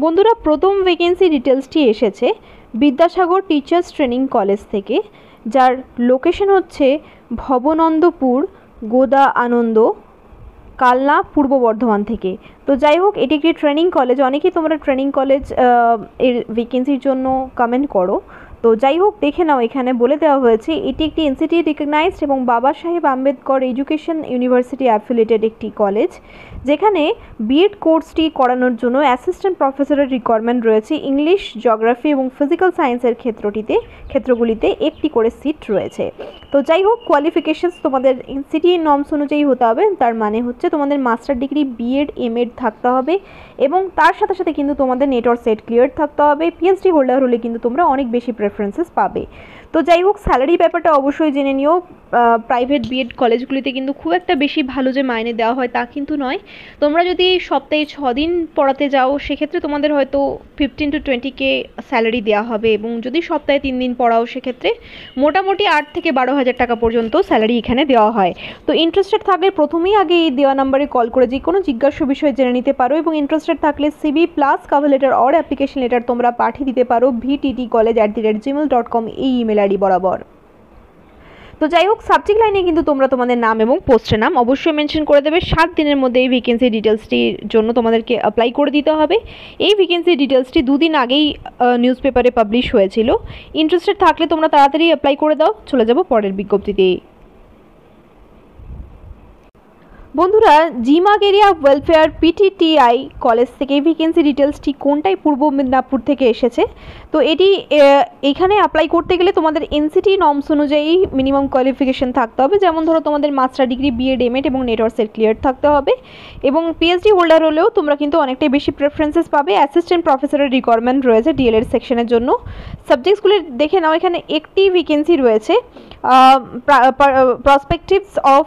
বন্ধুরা প্রথম ভ্যাকেন্সি ডিটেলসটি এসেছে বিদ্যাসাগর টিচার্স ট্রেনিং কলেজ থেকে, যার লোকেশন হচ্ছে ভবনন্দপুর গোদা আনন্দ, কালনা, পূর্ব বর্ধমান থেকে। তো যাই হোক, এটি একটি ট্রেনিং কলেজ। অনেকেই তোমরা ট্রেনিং কলেজ এর ভ্যাকেন্সির জন্য কমেন্ট করো। তো যাই হোক, দেখে নাও, এখানে বলে দেওয়া হয়েছে এটি একটি এনসিটি রিকগনাইজড এবং বাবা সাহেব আম্বেদকর এডুকেশন ইউনিভার্সিটি অ্যাফিলিয়েটেড একটি কলেজ, যেখানে বিএড কোর্সটি করানোর জন্য অ্যাসিস্ট্যান্ট প্রফেসরের রিকোয়ারমেন্ট রয়েছে। ইংলিশ, জিওগ্রাফি এবং ফিজিক্যাল সায়েন্সের ক্ষেত্রগুলিতে একটি করে সিট রয়েছে। তো যাই হোক, কোয়ালিফিকেশনস তোমাদের এনসিটি নর্মস অনুযায়ী হতে হবে। তার মানে হচ্ছে তোমাদের মাস্টার ডিগ্রি, বিএড, এমএড থাকতে হবে এবং তার সাথে সাথে কিন্তু তোমাদের নেট অর সেট ক্লিয়ার থাকতে হবে। পিএইচডি হোল্ডার হলে কিন্তু তোমরা অনেক বেশি প্রেফারেন্সেস পাবে। তো যাই হোক, স্যালারি ব্যাপারটা অবশ্যই জেনে নিও। প্রাইভেট বিএড কলেজগুলিতে কিন্তু খুব একটা বেশি ভালো যে মাইনে দেওয়া হয় তা কিন্তু নয়। তোমরা যদি সপ্তাহে 6 দিন পড়াতে যাও, সেক্ষেত্রে তোমাদের হয়তো 15 to 20K স্যালারি দেওয়া হবে, এবং যদি সপ্তাহে 3 দিন পড়াও সেক্ষেত্রে মোটামুটি 8 থেকে 12,000 টাকা পর্যন্ত স্যালারি এখানে দেওয়া হয়। তো ইন্টারেস্টেড থাকলে প্রথমেই আগে এই দেওয়া নাম্বারে কল করে যে কোনো জিজ্ঞাস্য বিষয়ে জেনে নিতে পারো, এবং ইন্টারেস্টেড থাকলে CV plus cover letter or application letter তোমরা পাঠিয়ে দিতে পারো vttcollege@gmail.com এই ইমেল আইডি বরাবর। তো যাই হোক, সাবজেক্ট লাইনে কিন্তু তোমরা তোমাদের নাম এবং পোস্টের নাম অবশ্যই মেনশন করে দেবে। 7 দিনের মধ্যে এই ভ্যাকেন্সি ডিটেলসটির জন্য তোমাদেরকে অ্যাপ্লাই করে দিতে হবে। এই ভ্যাকেন্সি ডিটেলসটি 2 দিন আগেই নিউজ পেপারে পাবলিশ হয়েছিল। ইন্টারেস্টেড থাকলে তোমরা তাড়াতাড়ি অ্যাপ্লাই করে দাও। চলে যাব পরের বিজ্ঞপ্তিতে। বন্ধুরা, জিমাগ এরিয়া ওয়েলফেয়ার পিটিটিআই কলেজ থেকে এই ভ্যাকেন্সি ডিটেলসটি কোনটাই পূর্ব মেদিনীপুর থেকে এসেছে। তো এটি এখানে অ্যাপ্লাই করতে গেলে তোমাদের এনসিটি নর্মস অনুযায়ী মিনিমাম কোয়ালিফিকেশন থাকতে হবে। যেমন ধরো, তোমাদের মাস্টার ডিগ্রি, বিএড, এমএড এবং নেট অর সেট ক্লিয়ার থাকতে হবে, এবং পিএইচডি হোল্ডার হলেও তোমরা কিন্তু অনেকটাই বেশি প্রেফারেন্সেস পাবে। অ্যাসিস্ট্যান্ট প্রফেসরের রিকোয়ারমেন্ট রয়েছে ডিএলএড সেকশনের জন্য। সাবজেক্টসগুলি দেখে নাও, এখানে একটি ভ্যাকেন্সি রয়েছে প্রসপেক্টিভস অফ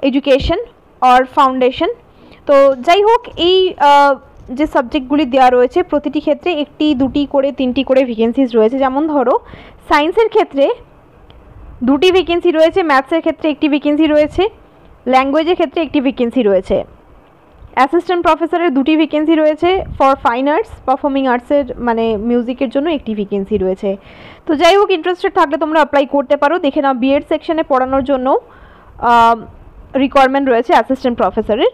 এডুকেশন অর ফাউন্ডেশন। তো যাই হোক, এই যে সাবজেক্টগুলি দেওয়া রয়েছে প্রতিটি ক্ষেত্রে 1, 2 করে 3টি করে ভ্যাকেন্সিজ রয়েছে। যেমন ধরো, সায়েন্সের ক্ষেত্রে 2টি ভ্যাকেন্সি রয়েছে, ম্যাথসের ক্ষেত্রে 1টি ভ্যাকেন্সি রয়েছে, ল্যাঙ্গুয়েজের ক্ষেত্রে 1টি ভ্যাকেন্সি রয়েছে, অ্যাসিস্ট্যান্ট প্রফেসরের 2টি ভ্যাকেন্সি রয়েছে, ফর ফাইন আর্টস পারফর্মিং আর্টসের মানে মিউজিকের জন্য 1টি ভ্যাকেন্সি রয়েছে। তো যাই হোক, ইন্টারেস্টেড থাকলে তোমরা অ্যাপ্লাই করতে পারো। দেখে নাও, বিএড সেকশনে পড়ানোর জন্য রিকোয়ারমেন্ট রয়েছে অ্যাসিস্ট্যান্ট প্রফেসরের।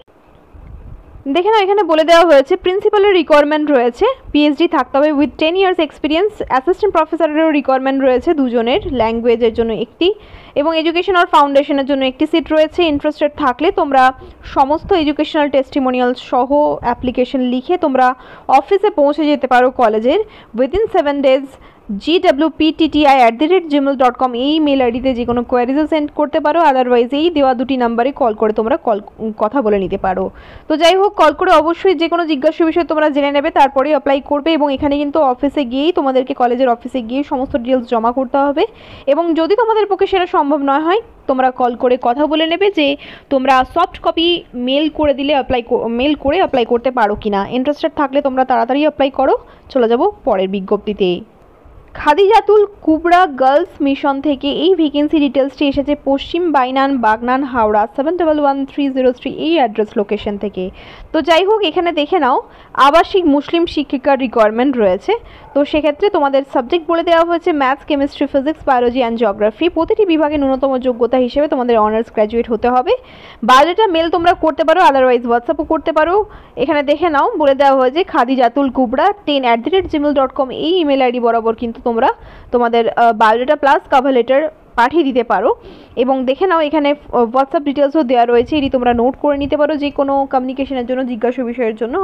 দেখে নাও, এখানে বলে দেওয়া হয়েছে প্রিন্সিপালের রিকোয়ারমেন্ট রয়েছে, পিএইচডি থাকতে হবে উইথ 10 ইয়ার্স এক্সপিরিয়েন্স। অ্যাসিস্ট্যান্ট প্রফেসরেরও রিকোয়ারমেন্ট রয়েছে 2 জনের, ল্যাঙ্গুয়েজের জন্য 1টি এবং এডুকেশন আর ফাউন্ডেশনের জন্য 1টি সিট রয়েছে। ইন্টারেস্টেড থাকলে তোমরা সমস্ত এডুকেশনাল টেস্টিমোনিয়াল সহ অ্যাপ্লিকেশন লিখে তোমরা অফিসে পৌঁছে যেতে পারো কলেজের উইদিন 7 days gwptti@gmail.com এই মেল আইডিতে যে কোনো কোয়ারিজও সেন্ড করতে পারো। আদারওয়াইজ এই দেওয়া 2টি নাম্বারে কল করে তোমরা কথা বলে নিতে পারো। তো যাই হোক, কল করে অবশ্যই যে কোনো জিজ্ঞাসা বিষয় তোমরা জেনে নেবে, তারপরে অ্যাপ্লাই করবে। এবং এখানে কিন্তু অফিসে গিয়েই তোমাদেরকে, কলেজের অফিসে গিয়ে সমস্ত ডিটেলস জমা করতে হবে। এবং যদি তোমাদের পক্ষে সেটা সম্ভব নয় হয়, তোমরা কল করে কথা বলে নেবে যে তোমরা সফট কপি মেল করে দিলে মেল করে অ্যাপ্লাই করতে পারো কিনা। ইন্টারেস্টেড থাকলে তোমরা তাড়াতাড়ি অ্যাপ্লাই করো। চলে যাব পরের বিজ্ঞপ্তিতে। খাদিজাতুল কুবরা গার্লস মিশন থেকে এই ভ্যাকেন্সি ডিটেলসটি এসেছে পশ্চিম বাইনান, বাগনান, হাওড়া 711303 এই অ্যাড্রেস লোকেশন থেকে। তো যাই হোক, এখানে দেখে নাও, আবাসিক মুসলিম শিক্ষিকার রিকোয়ারমেন্ট রয়েছে। তো সেক্ষেত্রে তোমাদের সাবজেক্ট বলে দেওয়া হয়েছে maths, chemistry, physics, biology and geography. প্রতিটি বিভাগে ন্যূনতম যোগ্যতা হিসেবে তোমাদের অনার্স গ্র্যাজুয়েট হতে হবে। বায়োডাটা মেল তোমরা করতে পারো, আদারওয়াইজ হোয়াটসঅ্যাপও করতে পারো। এখানে দেখে নাও, বলে দেওয়া হয়েছে খাদিজাতুল কুবরা 10@gmail.com এই ইমেল আইডি বরাবর কিন্তু তোমরা তোমাদের বায়োডাটা প্লাস কভার লেটার পাঠিয়ে দিতে পারো। এবং দেখে নাও, এখানে হোয়াটসঅ্যাপ ডিটেলসও দেওয়া রয়েছে, এটি তোমরা নোট করে নিতে পারো। যে কোনো কমিউনিকেশনের জন্য, জিজ্ঞাসা বিষয়ের জন্য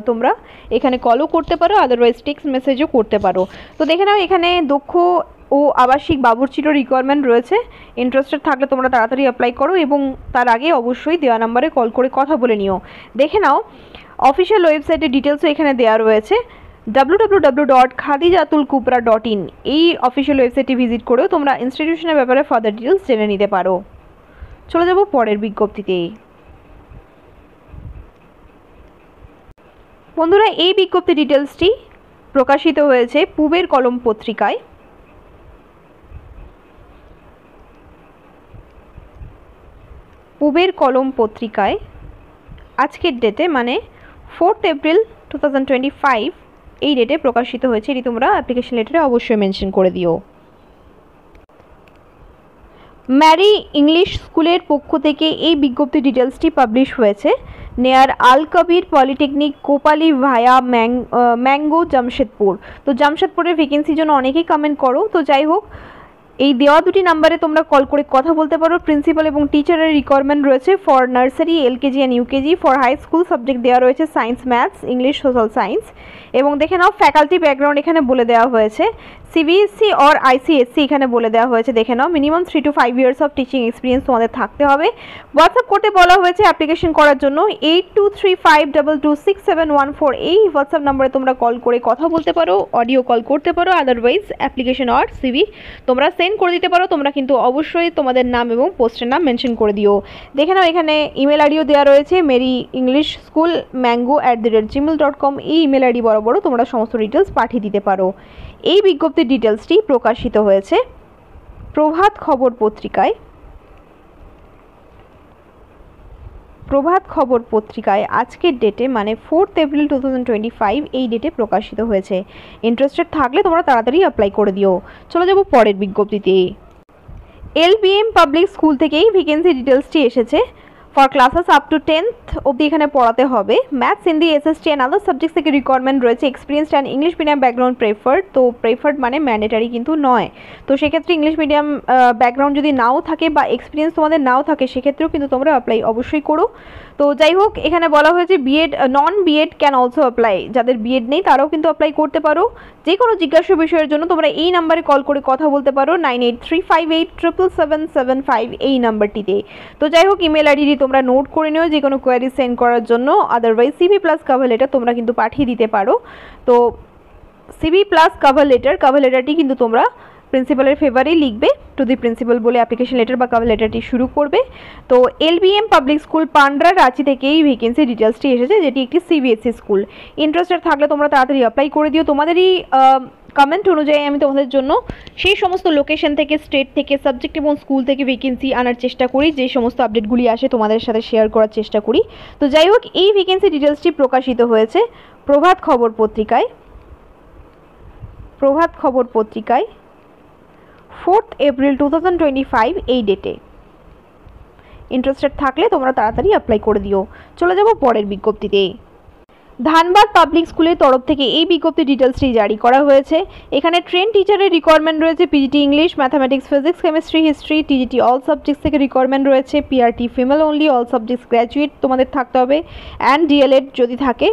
তোমরা এখানে কলও করতে পারো, আদারওয়াইজ টেক্সট মেসেজও করতে পারো। তো দেখে নাও, এখানে দক্ষ ও আবাসিক বাবুর্চিরও রিকোয়ারমেন্ট রয়েছে। ইন্টারেস্টেড থাকলে তোমরা তাড়াতাড়ি অ্যাপ্লাই করো, এবং তার আগে অবশ্যই দেওয়া নাম্বারে কল করে কথা বলে নিও। দেখে নাও, অফিসিয়াল ওয়েবসাইটের ডিটেলসও এখানে দেওয়া রয়েছে www.khadijatulkubra.in এই অফিসিয়াল ওয়েবসাইটটি ভিজিট করেও তোমরা ইনস্টিটিউশনের ব্যাপারে ফার্দার ডিটেলস জেনে নিতে পারো। চলে যাব পরের বিজ্ঞপ্তিতে। বন্ধুরা, এই বিজ্ঞপ্তি ডিটেলসটি প্রকাশিত হয়েছে পূবের কলম পত্রিকায়। পূবের কলম পত্রিকায় আজকের ডেটে, মানে 4 এপ্রিল 2025 এই ডেটে প্রকাশিত হয়েছে। এটি তোমরা অ্যাপ্লিকেশন লেটারে অবশ্যই মেনশন করে দিও। ম্যারি ইংলিশ স্কুলের পক্ষ থেকে এই বিজ্ঞপ্তি ডিটেলসটি পাবলিশ হয়েছে। নেয়ার আল কবির পলিটেকনিক কোপালি ভায়া ম্যাঙ্গো জামশেদপুর। তো জামশেদপুরের ভ্যাকেন্সির জন্য অনেকেই কমেন্ট করো। তো যাই হোক, এই দেওয়া দুটি নাম্বারে তোমরা কল করে কথা বলতে পারো। প্রিন্সিপাল এবং টিচারের রিকোয়ারমেন্ট রয়েছে for nursery, LKG and UKG. For high school subject দেওয়া রয়েছে science, maths, English, social science. এবং দেখে নাও ফ্যাকাল্টি ব্যাকগ্রাউন্ড এখানে বলে দেওয়া হয়েছে। সিবিএসসি অর আইসিএসসি এখানে বলে দেওয়া হয়েছে। দেখে নাও minimum 3 to 5 years of teaching experience তোমাদের থাকতে হবে। হোয়াটসঅ্যাপ করতে বলা হয়েছে অ্যাপ্লিকেশন করার জন্য 8235226714। এই হোয়াটসঅ্যাপ নাম্বারে তোমরা কল করে কথা বলতে পারো, অডিও কল করতে পারো। আদারওয়াইজ অ্যাপ্লিকেশন অর সিভি তোমরা সেন্ড করে দিতে পারো। তোমরা কিন্তু অবশ্যই তোমাদের নাম এবং পোস্টের নাম মেনশন করে দিও। দেখে নাও এখানে ইমেল আইডিও দেওয়া রয়েছে মেরি ইংলিশ স্কুল mango@gmail.com। এই ইমেল আইডি বরাবরও তোমরা সমস্ত ডিটেলস পাঠিয়ে দিতে পারো। এই বিজ্ঞপ্তির ডিটেলসটি প্রকাশিত হয়েছে প্রভাত খবর পত্রিকায়। প্রভাত খবর পত্রিকায় আজকের ডেটে মানে 4 এপ্রিল 2025 এই ডেটে প্রকাশিত হয়েছে। ইন্টারেস্টেড থাকলে তোমরা তাড়াতাড়ি অ্যাপ্লাই করে দিও। চলে যাব পরের বিজ্ঞপ্তিতে। এলবিএম পাবলিক স্কুল থেকেই ভ্যাকেন্সি ডিটেলসটি এসেছে। For classes up to 10th অবধি এখানে পড়াতে হবে। Maths, Hindi, SST and other subjects থেকে রিকোয়ারমেন্ট রয়েছে। Experienced and English medium background preferred. তো প্রেফার্ড মানে ম্যান্ডেটারি কিন্তু নয়। তো সেক্ষেত্রে ইংলিশ মিডিয়াম ব্যাকগ্রাউন্ড যদি নাও থাকে বা এক্সপিরিয়েন্স তোমাদের নাও থাকে সেক্ষেত্রেও কিন্তু তোমরা অ্যাপ্লাই অবশ্যই করো। তো যাই হোক, এখানে বলা হয়েছে BEd, non BEd can also apply. যাদের বিএড নেই তারাও কিন্তু অ্যাপ্লাই করতে পারো। যে কোনো জিজ্ঞাসা বিষয়ের জন্য তোমরা এই নাম্বারে কল করে কথা বলতে পারো 9835877775 এই নাম্বারটিতে। তো যাই হোক, ইমেল আইডি তোমরা নোট করে নিও যে কোনো কোয়ারি সেন্ড করার জন্য। Otherwise CV plus cover letter তোমরা কিন্তু পাঠিয়ে দিতে পারো। তো সিভি প্লাস কভার লেটারটি কিন্তু তোমরা প্রিন্সিপালের ফেভারেই লিখবে। টু দি প্রিন্সিপাল বলে অ্যাপ্লিকেশন লেটার বা কভার লেটারটি শুরু করবে। তো এলবিএম পাবলিক স্কুল পান্ড্রা, রাঁচি থেকে এই ভ্যাকেন্সি ডিটেলসটি এসেছে, যেটি একটি সিবিএসসি স্কুল। ইন্টারেস্টেড থাকলে তোমরা তাড়াতাড়ি অ্যাপ্লাই করে দিও। তোমাদেরই কমেন্ট অনুযায়ী আমি তোমাদের জন্য সেই সমস্ত লোকেশন থেকে, স্টেট থেকে, সাবজেক্ট এবং স্কুল থেকে ভ্যাকেন্সি আনার চেষ্টা করি। যে সমস্ত আপডেটগুলি আসে তোমাদের সাথে শেয়ার করার চেষ্টা করি। তো যাই হোক, এই ভ্যাকেন্সি ডিটেলসটি প্রকাশিত হয়েছে প্রভাত খবর পত্রিকায়। 4 এপ্রিল 2025 এই ডেটে। ইন্টারেস্টেড থাকলে তোমরা তাড়াতাড়ি অ্যাপ্লাই করে দিও। চলে যাব পরের বিজ্ঞপ্তিতে। ধানবাদ পাবলিক স্কুলের তরফ থেকে এই বিজ্ঞপ্তি ডিটেলসটি জারি করা হয়েছে। এখানে ট্রেন টিচারের রিকোয়ারমেন্ট রয়েছে। PGT English, mathematics, physics, chemistry, history. TGT all subjects থেকে রিকোয়ারমেন্ট রয়েছে। PRT female only, all subjects graduate তোমাদের থাকতে হবে। অ্যান্ড ডিএলএড যদি থাকে,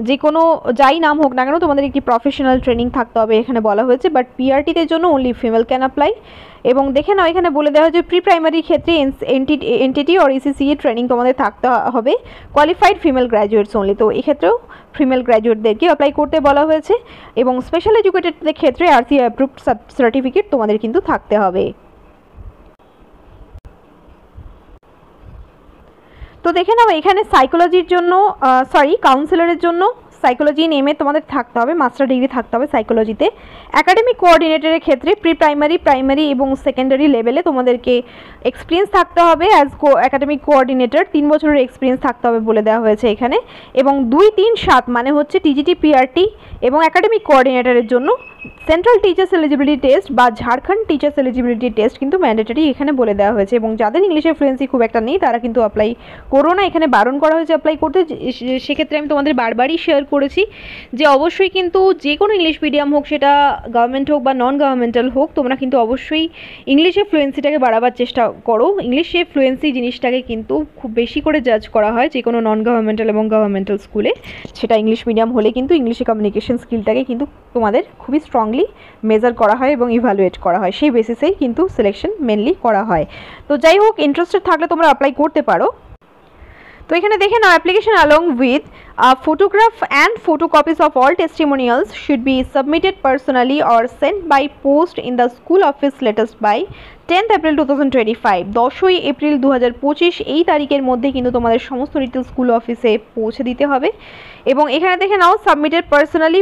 যে কোনো যাই নাম হোক না কেন তোমাদের একটি প্রফেশনাল ট্রেনিং থাকতে হবে এখানে বলা হয়েছে। বাট পিআরটিতে জন্য অনলি ফিমেল ক্যান অ্যাপ্লাই। এবং দেখে নাও এখানে বলে দেওয়া হয়েছে প্রি প্রাইমারির ক্ষেত্রে এনটিটি অর ইসিসিএ ট্রেনিং তোমাদের থাকতে হবে। Qualified female graduates only. তো এক্ষেত্রেও ফিমেল গ্র্যাজুয়েটদেরকে অ্যাপ্লাই করতে বলা হয়েছে। এবং স্পেশাল এডুকেটেডদের ক্ষেত্রে আরসিএ অ্যাপ্রুভড সার্টিফিকেট তোমাদের কিন্তু থাকতে হবে। তো দেখে নাও এখানে সাইকোলজির জন্য কাউন্সিলরের জন্য সাইকোলজি ইন এমএ তোমাদের থাকতে হবে, মাস্টার ডিগ্রি থাকতে হবে সাইকোলজিতে। একাডেমিক কোঅর্ডিনেটরের ক্ষেত্রে প্রাইমারি এবং সেকেন্ডারি লেভেলে তোমাদেরকে এক্সপিরিয়েন্স থাকতে হবে। অ্যাজ একাডেমিক কোঅর্ডিনেটর 3 বছরের এক্সপিরিয়েন্স থাকতে হবে বলে দেওয়া হয়েছে এখানে। এবং 2, 3, 7 মানে হচ্ছে টিজিটি, পিআরটি এবং একাডেমিক কোঅর্ডিনেটরের জন্য সেন্ট্রাল টিচার্স এলিজিবিলিটি টেস্ট বা ঝাড়খণ্ড টিচার্স এলিজিবিলিটি টেস্ট কিন্তু ম্যান্ডেটরি এখানে বলে দেওয়া হয়েছে। এবং যাদের ইংলিশে ফ্লুয়েন্সি খুব একটা নেই তারা কিন্তু অ্যাপ্লাই করো না, এখানে বারণ করা হয়েছে অ্যাপ্লাই করতে। সেক্ষেত্রে আমি তোমাদের বারবারই শেয়ার করেছি যে অবশ্যই কিন্তু যে কোনো ইংলিশ মিডিয়াম হোক, সেটা গভর্নমেন্ট হোক বা নন গভর্নমেন্টাল হোক, তোমরা কিন্তু অবশ্যই ইংলিশে ফ্লুয়েন্সিটাকে বাড়াবার চেষ্টা করো। ইংলিশে ফ্লুয়েন্সি জিনিসটাকে কিন্তু খুব বেশি করে জাজ করা হয় যে কোনো নন গভর্নমেন্টাল এবং গভর্নমেন্টাল স্কুলে। সেটা ইংলিশ মিডিয়াম হলে কিন্তু ইংলিশে কমিউনিকেশন স্কিলটাকে কিন্তু তোমাদের খুবই স্ট্রংলি মেজার করা হয় এবং ইভ্যালুয়েট করা হয়। সেই বেসিসেই কিন্তু সিলেকশন মেনলি করা হয়। তো যাই হোক, ইন্টারেস্টেড থাকলে তোমরা অ্যাপ্লাই করতে পারো। তো এখানে দেখে নাও application along with a photograph and photocopies of all testimonials should be submitted personally or sent by post in the school office latest by 10th April 2025। 10ই April 2025 এই তারিখের মধ্যে কিন্তু তোমাদের সমস্ত ডিটেলস স্কুল অফিসে পৌঁছে দিতে হবে। এবং এখানে দেখে নাও সাবমিটেড পার্সোনালি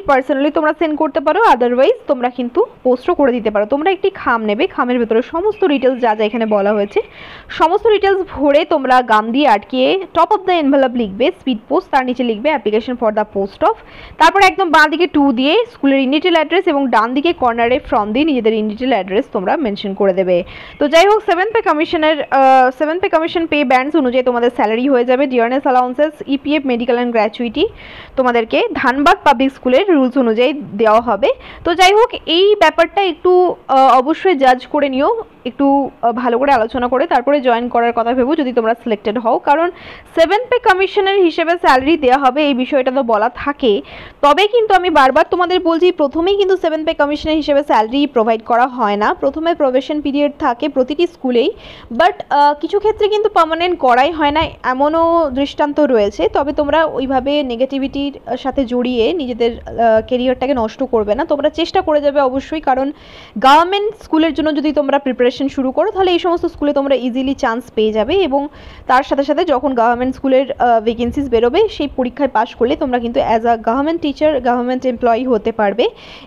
তোমরা সেন্ড করতে পারো, আদারওয়াইজ তোমরা কিন্তু পোস্টও করে দিতে পারো। তোমরা একটি খাম নেবে, খামের ভেতরে সমস্ত ডিটেলস যা যা এখানে বলা হয়েছে সমস্ত ডিটেলস ভরে তোমরা গাম দিয়ে আটকিয়ে টপ অফ দ্য এনভেলপ লিখবে স্পিড পোস্ট, তার নিচে লিখবে application for the post of, তারপর একদম বাঁ দিকে 2 দিয়ে স্কুলের ইনডিটেল অ্যাড্রেস এবং ডান দিকে কর্নারে ফ্রম দিয়ে নিজেদের ইনডিটেল অ্যাড্রেস তোমরা মেনশন করে দেবে। তো যাই হোক 7 পে কমিশন পে ব্যান্ডস অনুযায়ী তোমাদের স্যালারি হয়ে যাবে dearness allowances, EPF, medical and gratuity তোমাদেরকে ধানবাদ পাবলিক স্কুলের রুলস অনুযায়ী দেওয়া হবে। তো যাই হোক এই ব্যাপারটা একটু অবশ্যই জাজ করে নিও, একটু ভালো করে আলোচনা করে তারপরে জয়েন করার কথা ভেবো যদি তোমরা সিলেক্টেড হও, কারণ 7 পে কমিশনের হিসেবে স্যালারি দেওয়া হবে এই বিষয়টা তো বলা থাকে। তবে কিন্তু আমি বারবার তোমাদের বলছি প্রথমেই কিন্তু 7 পে কমিশনের হিসেবে স্যালারি প্রোভাইড করা হয় না, প্রথমে প্রবেশন পিরিয়ড থাকে প্রতিটি স্কুলেই, বাট কিছু ক্ষেত্রে কিন্তু পার্মানেন্ট করাই হয় না, এমনও দৃষ্টান্ত রয়েছে। তবে তোমরা ওইভাবে নেগেটিভিটির সাথে জড়িয়ে নিজেদের কেরিয়ারটাকে নষ্ট করবে না, তোমরা চেষ্টা করে যাবে অবশ্যই, কারণ গভর্নমেন্ট স্কুলের জন্য যদি তোমরা প্রিপারেশন শুরু করো তাহলে এই সমস্ত স্কুলে তোমরা ইজিলি চান্স পেয়ে যাবে, এবং তার সাথে সাথে যখন গভর্নমেন্ট স্কুলের ভ্যাকেন্সিস বেরোবে সেই পরীক্ষায় পাশ করলে তোমরা কিন্তু as a government teacher, government employee হতে পারবে।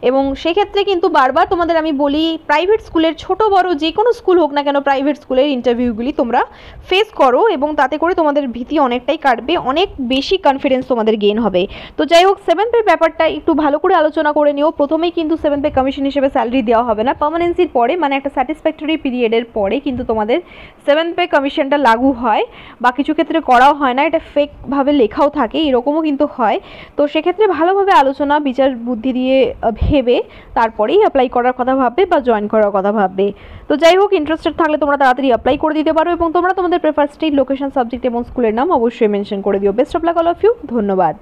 এবং সেক্ষেত্রে কিন্তু বারবার তোমাদের আমি বলি প্রাইভেট স্কুলের ছোট বড় যে কোনো স্কুল হোক না কেন প্রাইভেট স্কুলের ইন্টারভিউগুলি তোমরা ফেস করো, এবং তাতে করে তোমাদের ভীতি অনেকটাই কাটবে, অনেক বেশি কনফিডেন্স তোমাদের গেইন হবে। তো যাই হোক 7 পে ব্যাপারটা একটু ভালো করে আলোচনা করে নিও। প্রথমেই কিন্তু 7 পে কমিশন হিসেবে স্যালারি দেওয়া হবে না, পার্মানেন্সির পরে মানে একটা স্যাটিসফ্যাক্টরি পিরিয়ডের পরে কিন্তু তোমাদের 7 পে কমিশনটা লাগু হয়, বা কিছু ক্ষেত্রে করাও হয় না, এটা ফেকভাবে লেখাও থাকে, এরকমও কিন্তু হয়। তো সেক্ষেত্রে ভালোভাবে আলোচনা বিচার বুদ্ধি দিয়ে ভেবে তারপরেই অ্যাপ্লাই করার কথা ভাববে বা জয়েন করার কথা ভাববে। তো যাই হোক ইন্টারেস্টেড থাকলে তোমরা তাড়াতাড়ি অ্যাপ্লাই করে দিতে পারো, এবং তোমরা তোমাদের প্রেফার স্টেট, লোকেশন, সাবজেক্ট এবং স্কুলের নাম অবশ্যই মেনশন করে দিও। Best of luck all of you, ধন্যবাদ।